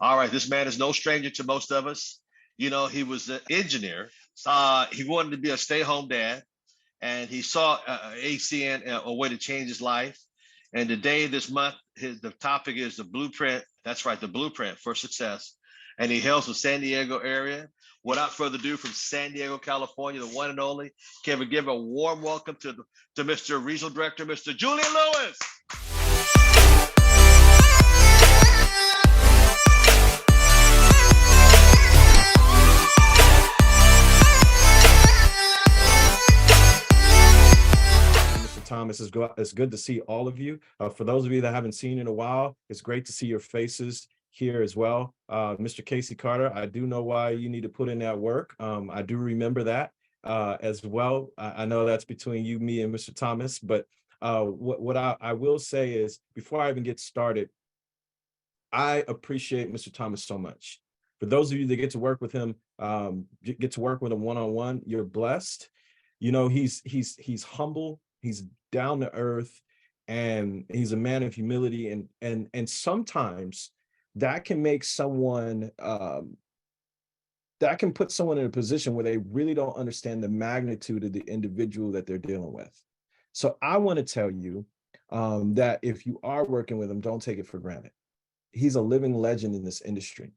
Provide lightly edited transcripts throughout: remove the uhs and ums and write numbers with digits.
All right, this man is no stranger to most of us. You know, he was an engineer. He wanted to be a stay-home dad, and he saw ACN a way to change his life. And today, this month, the topic is the blueprint. That's right, the blueprint for success. And he hails the San Diego area. Without further ado, from San Diego, California, the one and only, can we give a warm welcome to Mr. Regional Director, Mr. Julian Lewis. Thomas, it's good to see all of you. For those of you that haven't seen in a while, it's great to see your faces here as well. Mr. Casey Carter, I do know why you need to put in that work. I do remember that as well. I know that's between you, me, and Mr. Thomas, but what I will say is, before I even get started, I appreciate Mr. Thomas so much. For those of you that get to work with him, one-on-one, you're blessed. You know, he's humble. He's down to earth, and he's a man of humility. And sometimes that can make someone, that can put someone in a position where they really don't understand the magnitude of the individual that they're dealing with. So I want to tell you that if you are working with him, don't take it for granted. He's a living legend in this industry,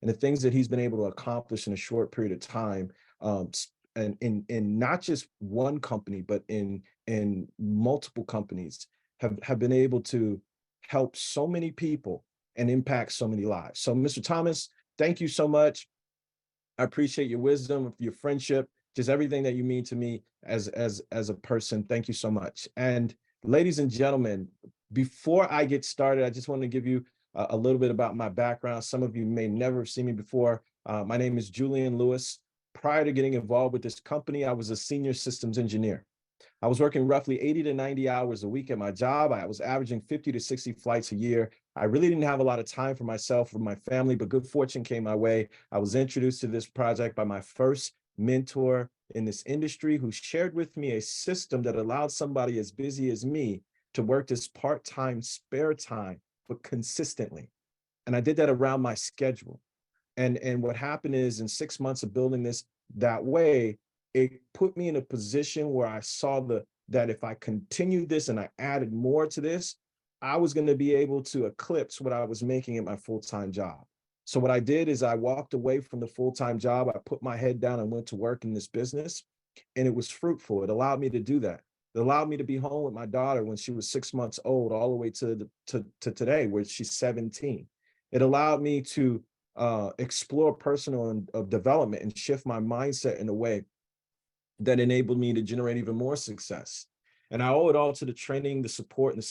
and the things that he's been able to accomplish in a short period of time, and in not just one company, but in multiple companies, have been able to help so many people and impact so many lives. So, Mr. Thomas, thank you so much. I appreciate your wisdom, your friendship, just everything that you mean to me as a person. Thank you so much. And ladies and gentlemen, before I get started, I just want to give you a little bit about my background. Some of you may never have seen me before. My name is Julian Lewis. Prior to getting involved with this company, I was a senior systems engineer. I was working roughly 80 to 90 hours a week at my job. I was averaging 50 to 60 flights a year. I really didn't have a lot of time for myself or my family, but good fortune came my way. I was introduced to this project by my first mentor in this industry, who shared with me a system that allowed somebody as busy as me to work this part-time, spare time, but consistently. And I did that around my schedule. And what happened is, in 6 months of building this that way, it put me in a position where I saw that if I continued this and I added more to this, I was going to be able to eclipse what I was making at my full-time job. So what I did is I walked away from the full-time job. I put my head down and went to work in this business, and it was fruitful. It allowed me to do that. It allowed me to be home with my daughter when she was 6 months old, all the way to today, where she's 17. It allowed me to explore personal development and shift my mindset in a way that enabled me to generate even more success. And I owe it all to the training, the support, and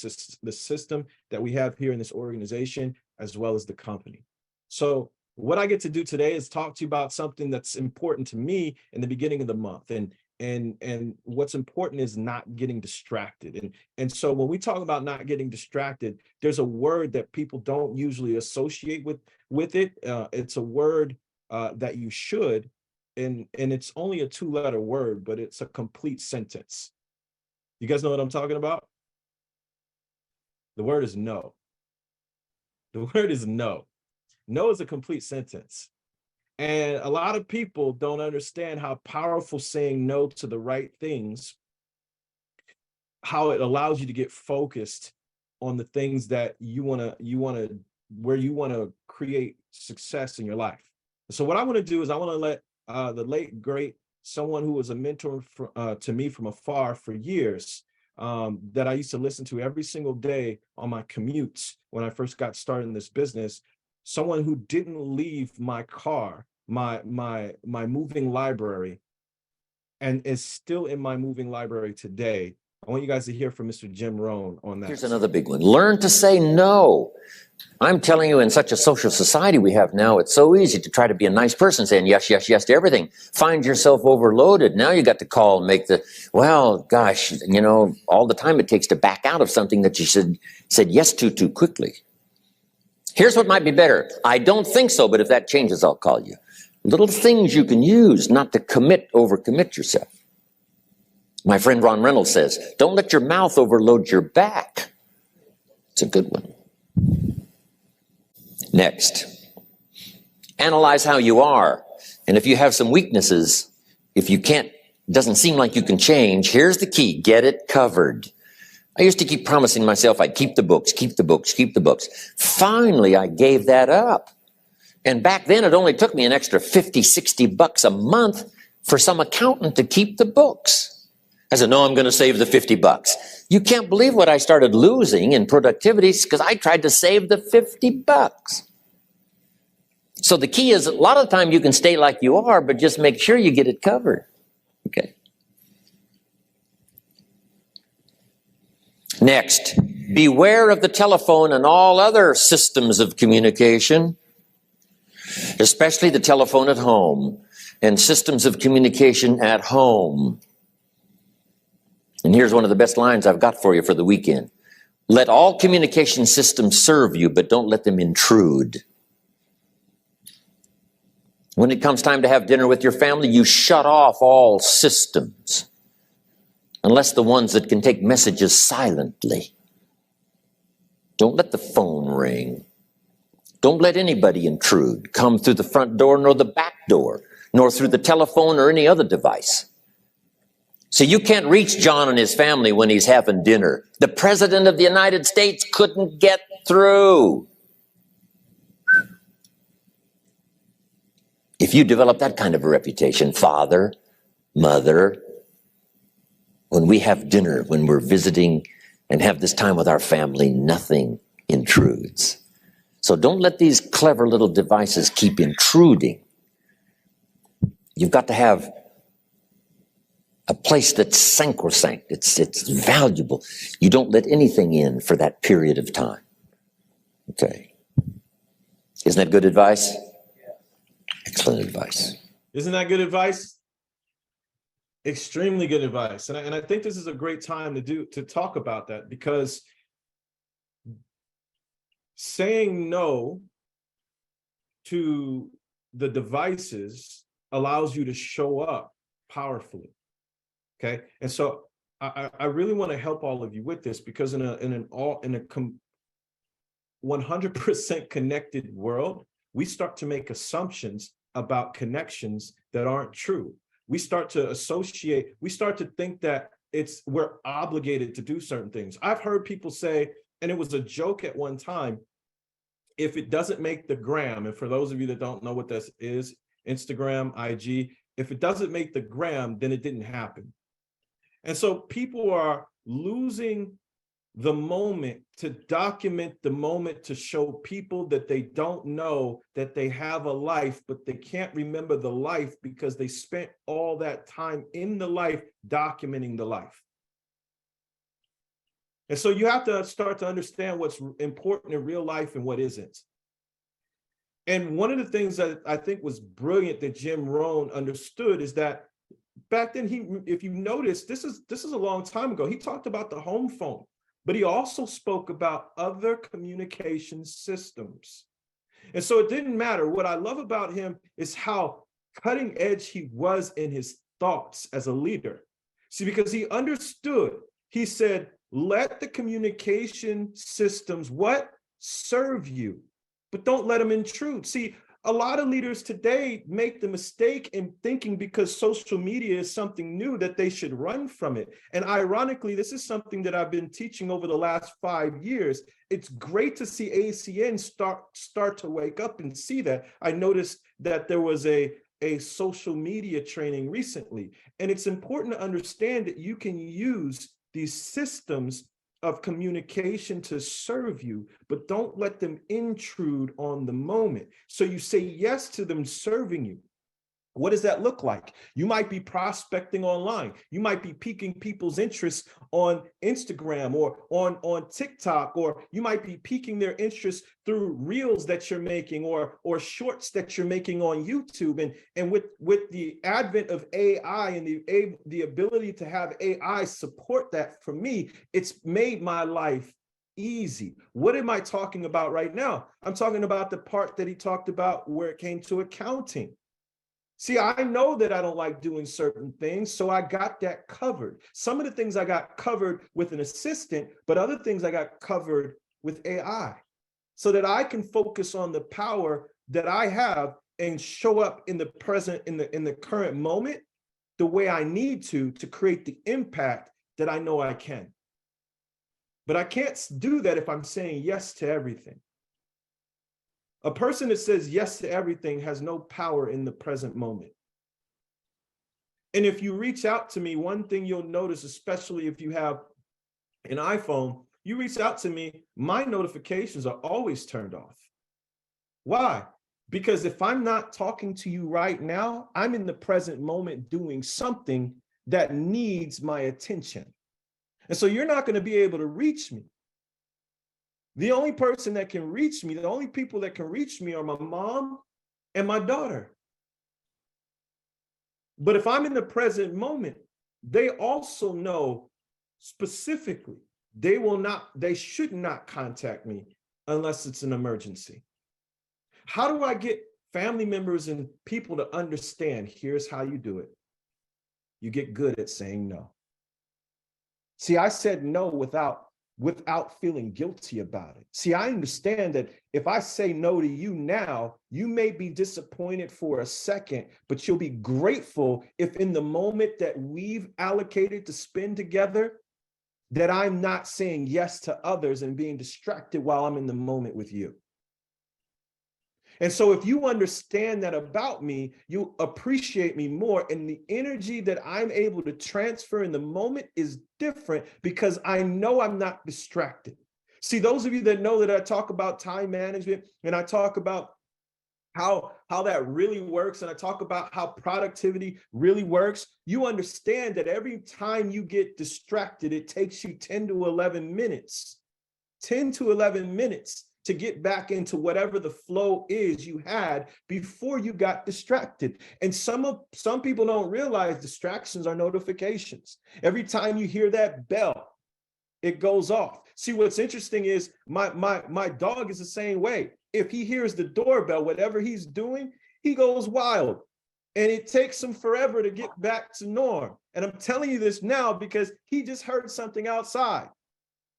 the system that we have here in this organization, as well as the company. So what I get to do today is talk to you about something that's important to me in the beginning of the month. And what's important is not getting distracted. And so when we talk about not getting distracted, there's a word that people don't usually associate with it. It's a word that you should, and it's only a 2-letter word, but it's a complete sentence. You guys know what I'm talking about? The word is no. The word is no. No is a complete sentence. And a lot of people don't understand how powerful saying no to the right things, how it allows you to get focused on the things that where you want to create success in your life. So what I want to do is I want to let the late, great, someone who was a mentor to me from afar for years, that I used to listen to every single day on my commutes when I first got started in this business, someone who didn't leave my car, my moving library, and is still in my moving library today. I want you guys to hear from Mr. Jim Rohn on that. Here's another big one. Learn to say no. I'm telling you, in such a social society we have now, it's so easy to try to be a nice person, saying yes, yes, yes to everything. Find yourself overloaded. Now you got to call and make well, gosh, you know, all the time it takes to back out of something that you said yes to too quickly. Here's what might be better. I don't think so, but if that changes, I'll call you. Little things you can use not to overcommit yourself. My friend Ron Reynolds says, don't let your mouth overload your back. It's a good one. Next, Analyze how you are. And if you have some weaknesses, if you can't, doesn't seem like you can change, here's the key: get it covered. I used to keep promising myself I'd keep the books, keep the books, keep the books. Finally, I gave that up. And back then, it only took me an extra 50, 60 bucks a month for some accountant to keep the books. I said, no, I'm going to save the 50 bucks. You can't believe what I started losing in productivity because I tried to save the 50 bucks. So the key is, a lot of the time you can stay like you are, but just make sure you get it covered. Okay. Next, beware of the telephone and all other systems of communication, especially the telephone at home and systems of communication at home. And here's one of the best lines I've got for you for the weekend. Let all communication systems serve you, but don't let them intrude. When it comes time to have dinner with your family, you shut off all systems, unless the ones that can take messages silently. Don't let the phone ring. Don't let anybody intrude, come through the front door nor the back door, nor through the telephone or any other device. So you can't reach John and his family when he's having dinner. The President of the United States couldn't get through. If you develop that kind of a reputation, father, mother, when we have dinner, when we're visiting and have this time with our family, nothing intrudes. So don't let these clever little devices keep intruding. You've got to have a place that's sacrosanct. It's valuable. You don't let anything in for that period of time. Okay. Isn't that good advice? Excellent advice. Isn't that good advice? Extremely good advice. And I think this is a great time to talk about that, because saying no to the devices allows you to show up powerfully. Okay. And so I really want to help all of you with this, because in a 100% connected world, we start to make assumptions about connections that aren't true. We start to associate, we start to think that we're obligated to do certain things. I've heard people say, and it was a joke at one time, if it doesn't make the gram, and for those of you that don't know what this is, Instagram, IG, if it doesn't make the gram, then it didn't happen. And so people are losing the moment to document the moment, to show people that they don't know that they have a life, but they can't remember the life because they spent all that time in the life documenting the life. And so you have to start to understand what's important in real life and what isn't. And one of the things that I think was brilliant that Jim Rohn understood is that back then, if you notice, this is a long time ago, he talked about the home phone, but he also spoke about other communication systems. And so it didn't matter. What I love about him is how cutting edge he was in his thoughts as a leader. See, because he understood, he said, let the communication systems serve you, but don't let them intrude. See, a lot of leaders today make the mistake in thinking because social media is something new that they should run from it. And ironically, this is something that I've been teaching over the last 5 years. It's great to see ACN start to wake up and see that. I noticed that there was a social media training recently, and it's important to understand that you can use these systems of communication to serve you, but don't let them intrude on the moment. So you say yes to them serving you. What does that look like? You might be prospecting online. You might be piquing people's interest on Instagram or on TikTok, or you might be piquing their interest through reels that you're making or shorts that you're making on YouTube. And with the advent of AI and the ability to have AI support that, for me, it's made my life easy. What am I talking about right now? I'm talking about the part that he talked about where it came to accounting. See, I know that I don't like doing certain things, so I got that covered. Some of the things I got covered with an assistant, but other things I got covered with AI, so that I can focus on the power that I have and show up in the present, in the current moment, the way I need to create the impact that I know I can. But I can't do that if I'm saying yes to everything. A person that says yes to everything has no power in the present moment. And if you reach out to me, one thing you'll notice, especially if you have an iPhone, you reach out to me, my notifications are always turned off. Why? Because if I'm not talking to you right now, I'm in the present moment doing something that needs my attention. And so you're not going to be able to reach me. The only person that can reach me, the only people that can reach me are my mom and my daughter. But if I'm in the present moment, they also know specifically they should not contact me unless it's an emergency. How do I get family members and people to understand? Here's how you do it. You get good at saying no. See, I said no without feeling guilty about it. See, I understand that if I say no to you now, you may be disappointed for a second, but you'll be grateful if in the moment that we've allocated to spend together, that I'm not saying yes to others and being distracted while I'm in the moment with you. And so if you understand that about me, you appreciate me more. And the energy that I'm able to transfer in the moment is different because I know I'm not distracted. See, those of you that know that I talk about time management and I talk about how that really works, and I talk about how productivity really works, you understand that every time you get distracted, it takes you 10 to 11 minutes to get back into whatever the flow is you had before you got distracted. And some people don't realize distractions are notifications. Every time you hear that bell, it goes off. See, what's interesting is my dog is the same way. If he hears the doorbell, whatever he's doing, he goes wild. And it takes him forever to get back to norm. And I'm telling you this now because he just heard something outside.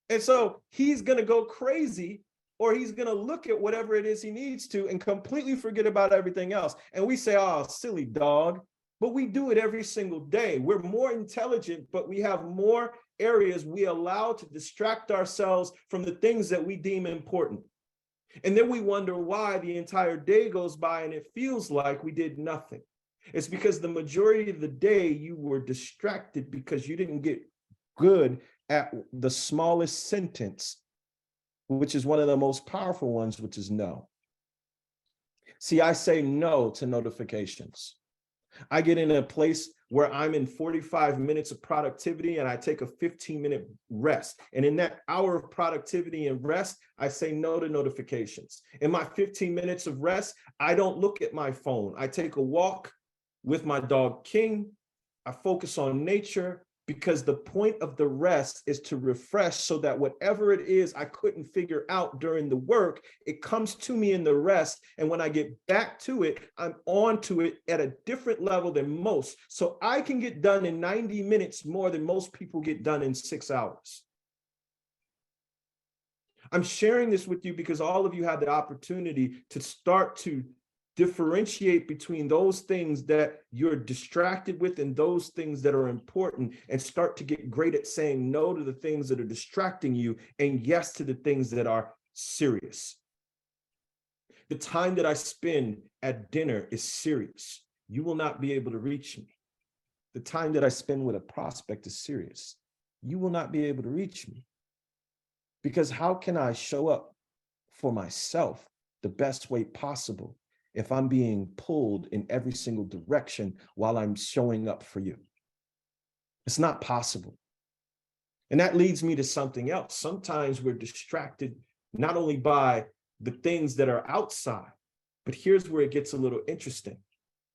And so he's going to go crazy, or he's going to look at whatever it is he needs to and completely forget about everything else. And we say, oh, silly dog. But we do it every single day. We're more intelligent, but we have more areas we allow to distract ourselves from the things that we deem important. And then we wonder why the entire day goes by and it feels like we did nothing. It's because the majority of the day you were distracted because you didn't get good at the smallest sentence, which is one of the most powerful ones, which is no. See, I say no to notifications. I get in a place where I'm in 45 minutes of productivity and I take a 15-minute rest. And in that hour of productivity and rest, I say no to notifications. In my 15 minutes of rest, I don't look at my phone. I take a walk with my dog, King. I focus on nature, because the point of the rest is to refresh so that whatever it is I couldn't figure out during the work, it comes to me in the rest. And when I get back to it, I'm on to it at a different level than most. So I can get done in 90 minutes more than most people get done in 6 hours. I'm sharing this with you because all of you have the opportunity to start to differentiate between those things that you're distracted with and those things that are important, and start to get great at saying no to the things that are distracting you and yes to the things that are serious. The time that I spend at dinner is serious. You will not be able to reach me. The time that I spend with a prospect is serious. You will not be able to reach me. Because how can I show up for myself the best way possible if I'm being pulled in every single direction while I'm showing up for you? It's not possible. And that leads me to something else. Sometimes we're distracted not only by the things that are outside, but here's where it gets a little interesting.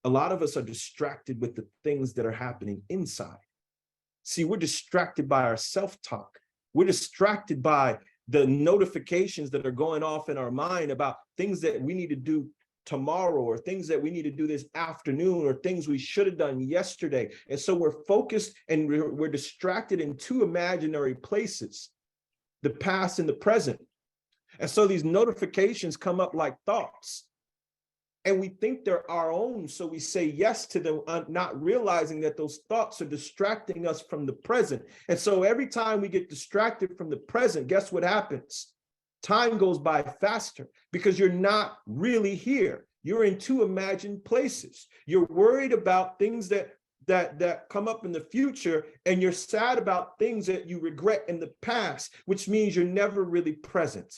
A lot of us are distracted with the things that are happening inside. See, we're distracted by our self-talk. We're distracted by the notifications that are going off in our mind about things that we need to do tomorrow, or things that we need to do this afternoon, or things we should have done yesterday. And so we're focused and we're distracted in two imaginary places, the past and the present. And so these notifications come up like thoughts. and we think they're our own. So we say yes to them, not realizing that those thoughts are distracting us from the present. And so every time we get distracted from the present, guess what happens? Time goes by faster because you're not really here. You're in two imagined places. You're worried about things that come up in the future, and you're sad about things that you regret in the past, which means you're never really present.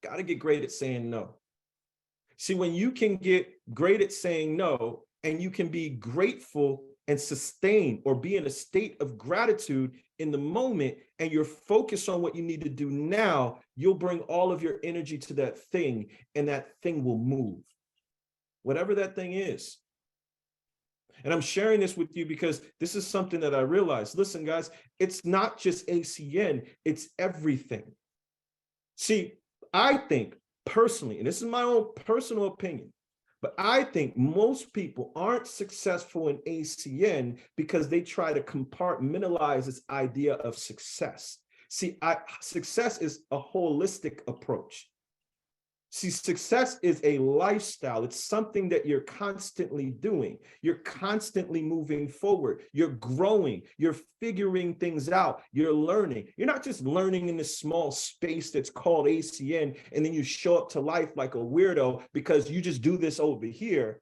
Got to get great at saying no. See, when you can get great at saying no, and you can be grateful and sustain or be in a state of gratitude in the moment, and you're focused on what you need to do now, you'll bring all of your energy to that thing, and that thing will move, whatever that thing is. And I'm sharing this with you because this is something that I realized. Listen, guys, it's not just ACN, it's everything. See, I think personally, and this is my own personal opinion, but I think most people aren't successful in ACN because they try to compartmentalize this idea of success. See, success is a holistic approach. See, success is a lifestyle. It's something that you're constantly doing. You're constantly moving forward. You're growing. You're figuring things out. You're learning. You're not just learning in this small space that's called ACN, and then you show up to life like a weirdo because you just do this over here.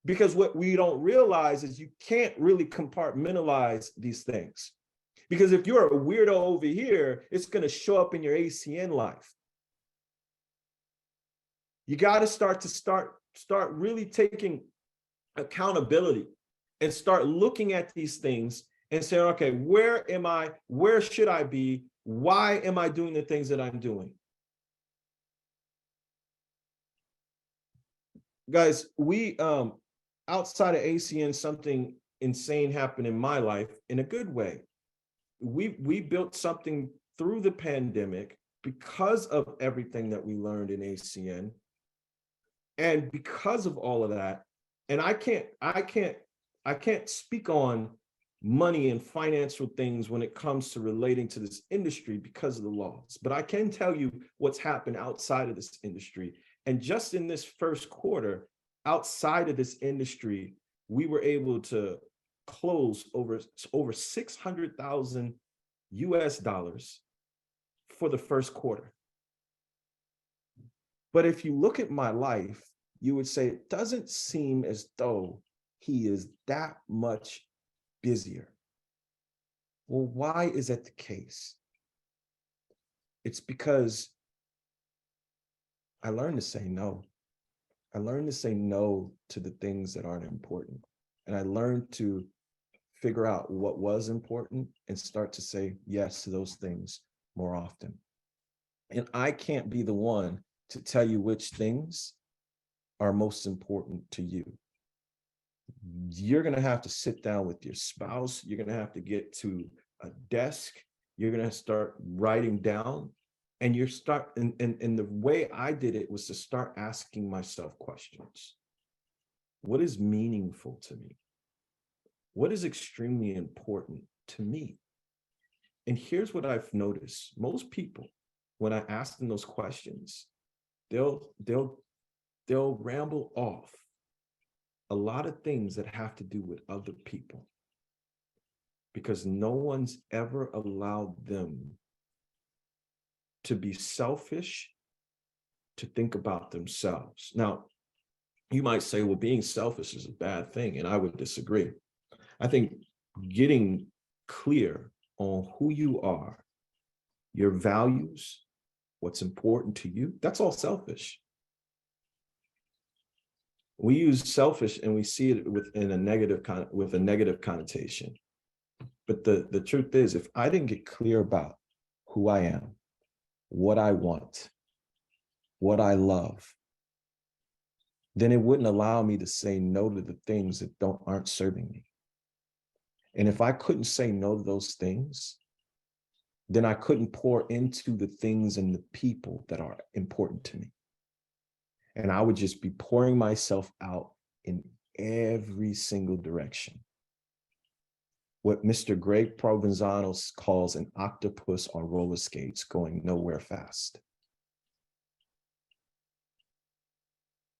Because what we don't realize is you can't really compartmentalize these things. Because if you're a weirdo over here, it's going to show up in your ACN life. You got to start really taking accountability and start looking at these things and saying, okay, where am I? Where should I be? Why am I doing the things that I'm doing? Guys, we outside of ACN, something insane happened in my life in a good way. We built something through the pandemic because of everything that we learned in ACN. And because of all of that, and I can't speak on money and financial things when it comes to relating to this industry because of the laws, but I can tell you what's happened outside of this industry. And just in this first quarter, outside of this industry, we were able to close over 600,000 US dollars for the first quarter. But if you look at my life, you would say it doesn't seem as though he is that much busier. Well, why is that the case? It's because I learned to say no. I learned to say no to the things that aren't important. And I learned to figure out what was important and start to say yes to those things more often. And I can't be the one to tell you which things are most important to you. You're going to have to sit down with your spouse. You're going to have to get to a desk. You're going to start writing down, and and the way I did it was to start asking myself questions. What is meaningful to me? What is extremely important to me? And here's what I've noticed. Most people, when I ask them those questions, they'll ramble off a lot of things that have to do with other people, because no one's ever allowed them to be selfish, to think about themselves. Now, you might say, well, being selfish is a bad thing, and I would disagree. I think getting clear on who you are, your values, what's important to you, that's all selfish. We use selfish and we see it with a negative connotation. But the truth is, if I didn't get clear about who I am, what I want, what I love, then it wouldn't allow me to say no to the things that aren't serving me. And if I couldn't say no to those things, then I couldn't pour into the things and the people that are important to me. And I would just be pouring myself out in every single direction. What Mr. Greg Provenzano calls an octopus on roller skates going nowhere fast.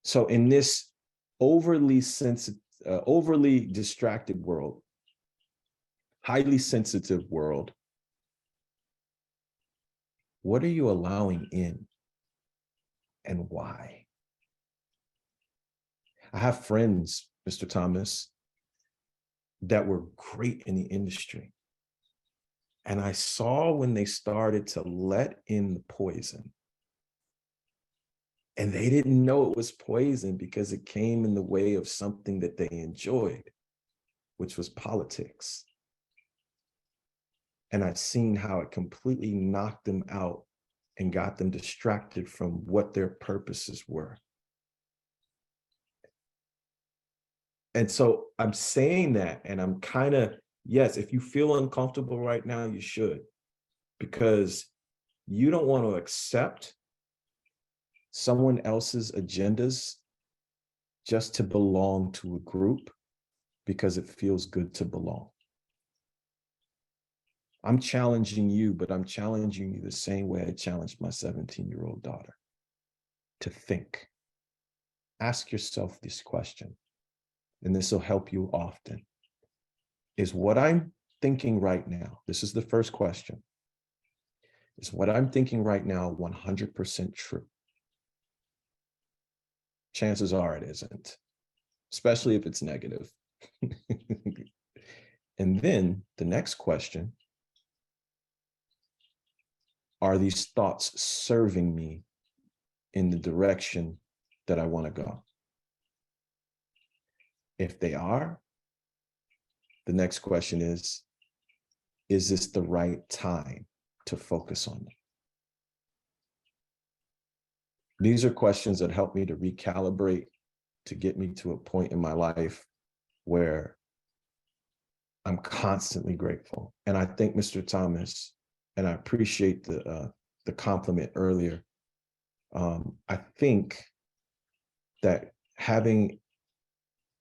So in this overly sensitive, overly distracted world, highly sensitive world, what are you allowing in and why? I have friends, Mr. Thomas, that were great in the industry. And I saw when they started to let in the poison, and they didn't know it was poison because it came in the way of something that they enjoyed, which was politics. And I'd seen how it completely knocked them out and got them distracted from what their purposes were. And so I'm saying that, and I'm kind of, yes, if you feel uncomfortable right now, you should, because you don't want to accept someone else's agendas just to belong to a group because it feels good to belong. I'm challenging you, but I'm challenging you the same way I challenged my 17-year-old daughter to think. Ask yourself this question, and this will help you often. Is what I'm thinking right now, this is the first question, is what I'm thinking right now 100% true? Chances are it isn't, especially if it's negative. And then the next question, are these thoughts serving me in the direction that I want to go? If they are, the next question is this the right time to focus on them? These are questions that help me to recalibrate, to get me to a point in my life where I'm constantly grateful. And I think, Mr. Thomas, and I appreciate the compliment earlier. I think that having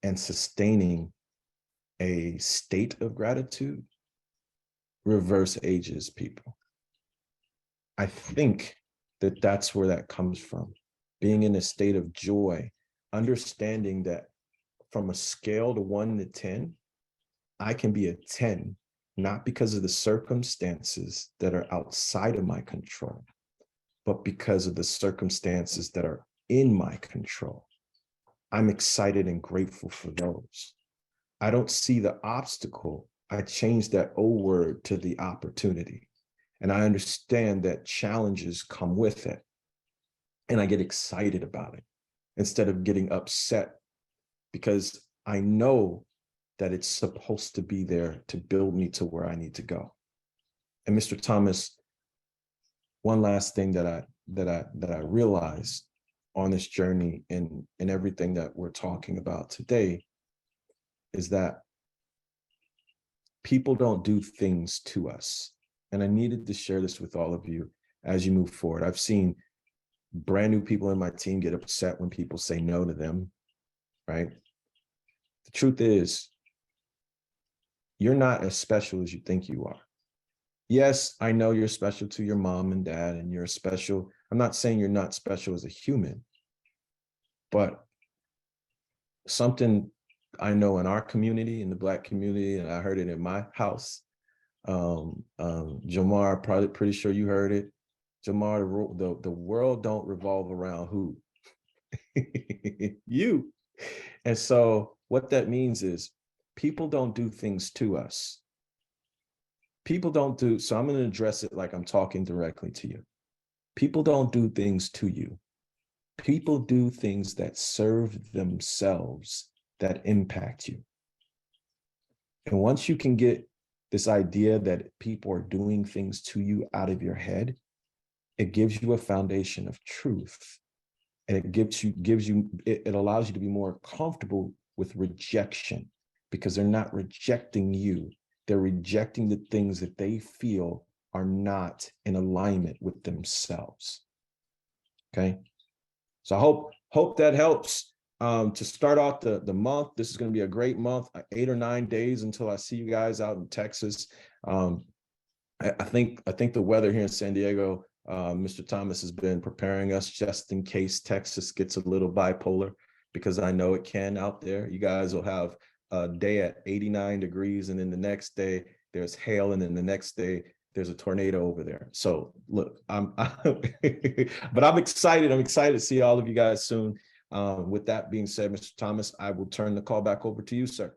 and sustaining a state of gratitude reverse ages people. I think that that's where that comes from. Being in a state of joy, understanding that from a scale to 1 to 10, I can be a 10, not because of the circumstances that are outside of my control, but because of the circumstances that are in my control. I'm excited and grateful for those. I don't see the obstacle. I change that O word to the opportunity. And I understand that challenges come with it. And I get excited about it instead of getting upset, because I know that it's supposed to be there to build me to where I need to go. And Mr. Thomas, one last thing that I realized on this journey and everything that we're talking about today is that people don't do things to us. And I needed to share this with all of you as you move forward. I've seen brand new people in my team get upset when people say no to them, right? The truth is, you're not as special as you think you are. Yes, I know you're special to your mom and dad, and you're special. I'm not saying you're not special as a human, but something I know in our community, in the Black community, and I heard it in my house. Jamar, probably pretty sure you heard it. Jamar, the world don't revolve around who? You. And so what that means is people don't do things to us. People don't do, so I'm going to address it like I'm talking directly to you. People don't do things to you. People do things that serve themselves, that impact you. And once you can get this idea that people are doing things to you out of your head, it gives you a foundation of truth. And it allows you to be more comfortable with rejection, because they're not rejecting you. They're rejecting the things that they feel are not in alignment with themselves. Okay. So I hope that helps. To start off the month, this is going to be a great month, 8 or 9 days until I see you guys out in Texas. I think the weather here in San Diego Mr. Thomas has been preparing us just in case Texas gets a little bipolar, because I know it can out there. You guys will have a day at 89 degrees, and then the next day there's hail, and then the next day there's a tornado over there. So look, but I'm excited. I'm excited to see all of you guys soon. With that being said, Mr. Thomas, I will turn the call back over to you, sir.